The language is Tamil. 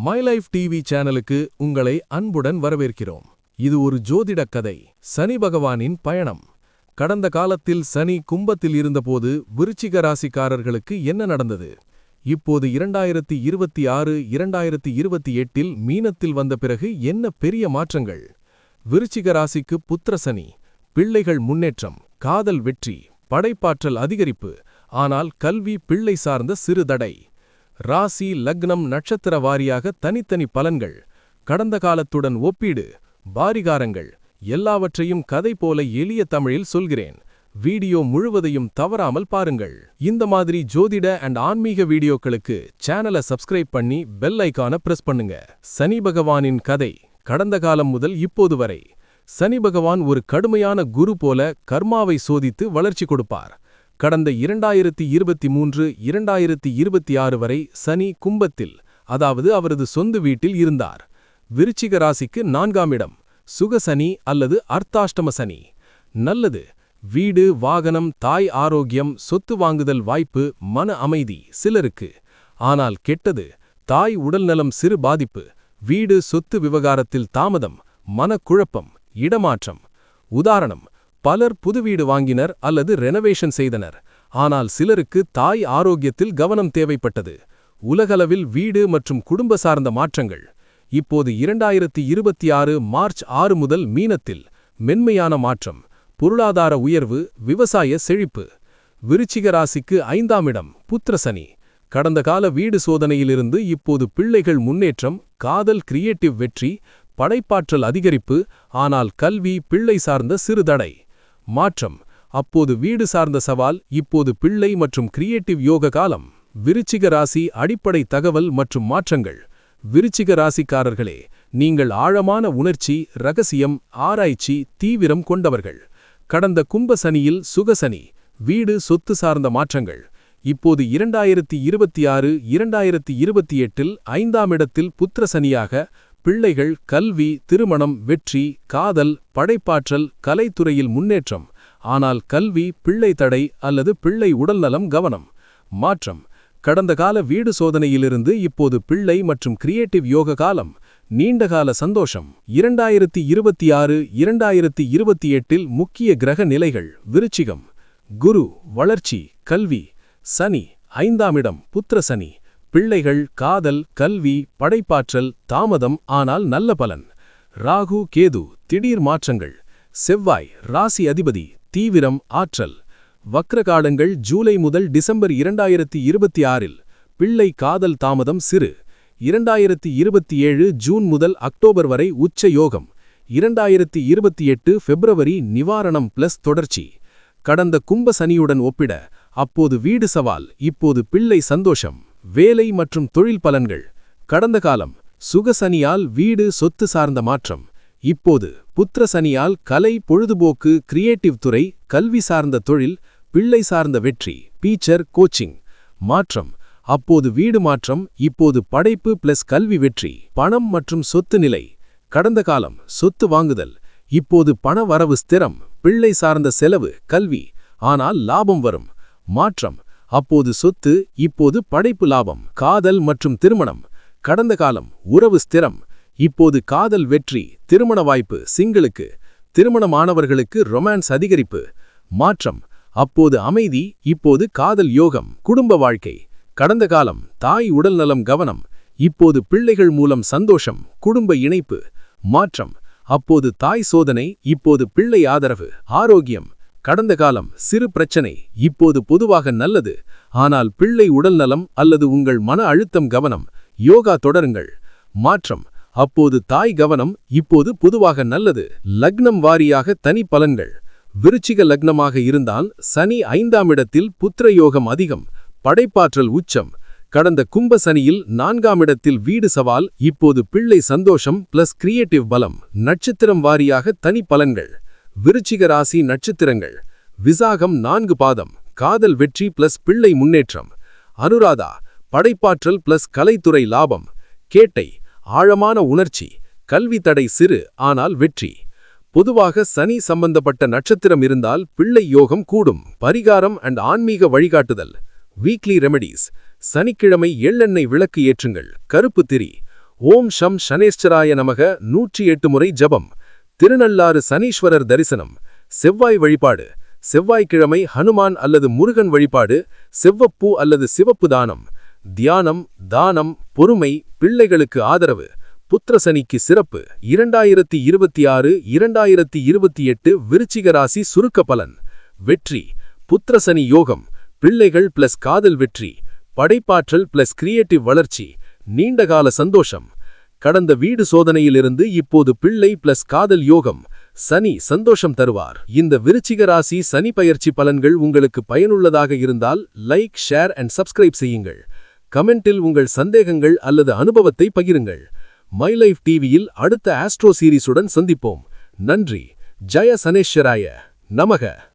மை லைஃப் டிவி சேனலுக்கு உங்களை அன்புடன் வரவேற்கிறோம். இது ஒரு ஜோதிட கதை. சனி பகவானின் பயணம். கடந்த காலத்தில் சனி கும்பத்தில் இருந்தபோது விருச்சிக ராசிக்காரர்களுக்கு என்ன நடந்தது? இப்போது 2026 2028 மீனத்தில் வந்த பிறகு என்ன பெரிய மாற்றங்கள்? விருச்சிக ராசிக்கு புத்திர சனி, பிள்ளைகள் முன்னேற்றம், காதல் வெற்றி, படைப்பாற்றல் அதிகரிப்பு, ஆனால் கல்வி பிள்ளை சார்ந்த சிறு தடை. ராசி லக்னம் நட்சத்திர வாரியாக தனித்தனி பலன்கள், கடந்த காலத்துடன் ஒப்பீடு, பாரிகாரங்கள் எல்லாவற்றையும் கதை போல எளிய தமிழில் சொல்கிறேன். வீடியோ முழுவதையும் தவறாமல் பாருங்கள். இந்த மாதிரி ஜோதிட அண்ட் ஆன்மீக வீடியோக்களுக்கு சேனலை சப்ஸ்கிரைப் பண்ணி பெல் ஐகானை பிரஸ் பண்ணுங்க. சனி பகவானின் கதை. கடந்த காலம் முதல் இப்போது வரை சனி பகவான் ஒரு கடுமையான குரு போல கர்மாவை சோதித்து வளர்ச்சி கொடுப்பார். கடந்த 2023 2026 வரை சனி கும்பத்தில், அதாவது அவரது சொந்த வீட்டில் இருந்தார். விருச்சிக ராசிக்கு 4ஆம் இடம், சுகசனி அல்லது அர்த்தாஷ்டம சனி. நல்லது: வீடு, வாகனம், தாய் ஆரோக்கியம், சொத்து வாங்குதல் வாய்ப்பு, மன அமைதி சிலருக்கு. ஆனால் கெட்டது: தாய் உடல்நலம் சிறு பாதிப்பு, வீடு சொத்து விவகாரத்தில் தாமதம், மனக்குழப்பம், இடமாற்றம். உதாரணம்: பலர் புது வீடு வாங்கினர் அல்லது ரெனோவேஷன் செய்தனர். ஆனால் சிலருக்கு தாய் ஆரோக்கியத்தில் கவனம் தேவைப்பட்டது. உலகளவில் வீடு மற்றும் குடும்ப சார்ந்த மாற்றங்கள். இப்போது 2026 மார்ச் 6 முதல் மீனத்தில் மென்மையான மாற்றம், பொருளாதார உயர்வு, விவசாய செழிப்பு. விருச்சிக ராசிக்கு 5ஆம் இடம், புத்திர சனி. கடந்த கால வீடு சோதனையிலிருந்து இப்போது பிள்ளைகள் முன்னேற்றம், காதல் கிரியேட்டிவ் வெற்றி, படைப்பாற்றல் அதிகரிப்பு, ஆனால் கல்வி பிள்ளை சார்ந்த சிறு தடை. மாற்றம்: அப்போது வீடு சார்ந்த சவால், இப்போது பிள்ளை மற்றும் கிரியேட்டிவ் யோக காலம். விருச்சிக ராசி அடிப்படை தகவல் மற்றும் மாற்றங்கள். விருச்சிக ராசிக்காரர்களே, நீங்கள் ஆழமான உணர்ச்சி, ரகசியம், ஆராய்ச்சி, தீவிரம் கொண்டவர்கள். கடந்த கும்ப சனியில் சுகசனி, வீடு சொத்து சார்ந்த மாற்றங்கள். இப்போது 2026 2028 5ஆம் இடத்தில் புத்திர சனியாக பிள்ளைகள், கல்வி, திருமணம், வெற்றி, காதல், படைப்பாற்றல், கலைத்துறையில் முன்னேற்றம், ஆனால் கல்வி பிள்ளை தடை அல்லது பிள்ளை உடல்நலம் கவனம். மாற்றம்: கடந்த கால வீடு சோதனையிலிருந்து இப்போது பிள்ளை மற்றும் கிரியேட்டிவ் யோக காலம், நீண்டகால சந்தோஷம். 2026 2028 முக்கிய கிரக நிலைகள். விருச்சிகம்: குரு, வளர்ச்சி, கல்வி. சனி 5ஆம் இடம், புத்திர சனி, பிள்ளைகள், காதல், கல்வி, படைப்பாற்றல், தாமதம் ஆனால் நல்ல பலன். ராகு கேது, திடீர் மாற்றங்கள். செவ்வாய் ராசி அதிபதி, தீவிரம், ஆற்றல். வக்ரகாலங்கள் ஜூலை முதல் டிசம்பர் 2026, பிள்ளை காதல் தாமதம் சிறு. 2027 ஜூன் முதல் அக்டோபர் வரை உச்ச யோகம். 2028 பிப்ரவரி நிவாரணம் பிளஸ் தொடர்ச்சி. கடந்த கும்ப சனியுடன் ஒப்பிட அப்போது வீடு சவால், இப்போது பிள்ளை சந்தோஷம். வேலை மற்றும் தொழில் பலன்கள். கடந்த காலம் சுகசனியால் வீடு சொத்து சார்ந்த மாற்றம். இப்போது புத்திர சனியால் கலை, பொழுதுபோக்கு, கிரியேட்டிவ் துறை, கல்வி சார்ந்த தொழில், பிள்ளை சார்ந்த வெற்றி, டீச்சர், கோச்சிங். மாற்றம்: அப்போது வீடு மாற்றம், இப்போது படைப்பு பிளஸ் கல்வி வெற்றி, பணம் மற்றும் சொத்து நிலை. கடந்த காலம் சொத்து வாங்குதல், இப்போது பண வரவு ஸ்திரம், பிள்ளை சார்ந்த செலவு, கல்வி, ஆனால் லாபம் வரும். மாற்றம்: அப்போது சொத்து, இப்போது படைப்பு லாபம், காதல் மற்றும் திருமணம். கடந்த காலம் உறவு ஸ்திரம், இப்போது காதல் வெற்றி, திருமண வாய்ப்பு சிங்களுக்கு, திருமணமானவர்களுக்கு ரொமான்ஸ் அதிகரிப்பு. மாற்றம்: அப்போது அமைதி, இப்போது காதல் யோகம், குடும்ப வாழ்க்கை. கடந்த காலம் தாய் உடல்நலம் கவனம், இப்போது பிள்ளைகள் மூலம் சந்தோஷம், குடும்ப இணைப்பு. மாற்றம்: அப்போது தாய் சோதனை, இப்போது பிள்ளை ஆதரவு, ஆரோக்கியம். கடந்த காலம் சிறு பிரச்சனை, இப்போது பொதுவாக நல்லது, ஆனால் பிள்ளை உடல்நலம் அல்லது உங்கள் மன அழுத்தம் கவனம், யோகா தொடருங்கள். மாற்றம்: அப்போது தாய் கவனம், இப்போது பொதுவாக நல்லது. லக்னம் வாரியாக தனி பலன்கள். விருச்சிக லக்னமாக இருந்தால் சனி 5ஆம் இடத்தில் புத்திர யோகம் அதிகம், படைப்பாற்றல் உச்சம். கடந்த கும்ப சனியில் 4ஆம் இடத்தில் வீடு சவால், இப்போது பிள்ளை சந்தோஷம் பிளஸ் கிரியேட்டிவ் பலம். நட்சத்திரம் வாரியாக தனி பலன்கள். விருச்சிக ராசி நட்சத்திரங்கள். விசாகம் 4 பாதம், காதல் வெற்றி பிளஸ் பிள்ளை முன்னேற்றம். அனுராதா படைப்பாற்றல் பிளஸ் கலைத்துறை லாபம். கேட்டை ஆழமான உணர்ச்சி, கல்வி தடை சிறு ஆனால் வெற்றி. பொதுவாக சனி சம்பந்தப்பட்ட நட்சத்திரம் இருந்தால் பிள்ளை யோகம் கூடும். பரிகாரம் அண்ட் ஆன்மீக வழிகாட்டுதல். Weekly remedies. சனிக்கிழமை எள்ளெண்ணெய் விளக்கு ஏற்றுங்கள், கருப்பு திரி. ஓம் ஷம் சனேஸ்வராய நமக 108 முறை ஜபம். திருநள்ளாறு சனீஸ்வரர் தரிசனம். செவ்வாய் வழிபாடு. செவ்வாய்க்கிழமை ஹனுமான் அல்லது முருகன் வழிபாடு. செவ்வப்பூ அல்லது சிவப்பு தானம். தியானம், தானம், பொறுமை, பிள்ளைகளுக்கு ஆதரவு. புத்திரசனிக்கு சிறப்பு. 2026-2028 விருச்சிக ராசி சுருக்க பலன். வெற்றி. புத்திரசனி யோகம். பிள்ளைகள் பிளஸ் காதல் வெற்றி. படைப்பாற்றல் பிளஸ் கிரியேட்டிவ் வளர்ச்சி. நீண்டகால சந்தோஷம். கடந்த வீடு சோதனையிலிருந்து இப்போது பிள்ளை பிளஸ் காதல் யோகம். சனி சந்தோஷம் தருவார். இந்த விருச்சிக ராசி சனி பயிற்சி பலன்கள் உங்களுக்கு பயனுள்ளதாக இருந்தால் லைக், ஷேர் அண்ட் சப்ஸ்கிரைப் செய்யுங்கள். கமெண்டில் உங்கள் சந்தேகங்கள் அல்லது அனுபவத்தை பகிருங்கள். மை லைஃப் டிவியில் அடுத்த ஆஸ்ட்ரோ சீரிஸுடன் சந்திப்போம். நன்றி. ஜய சனேஸ்வராய நமக.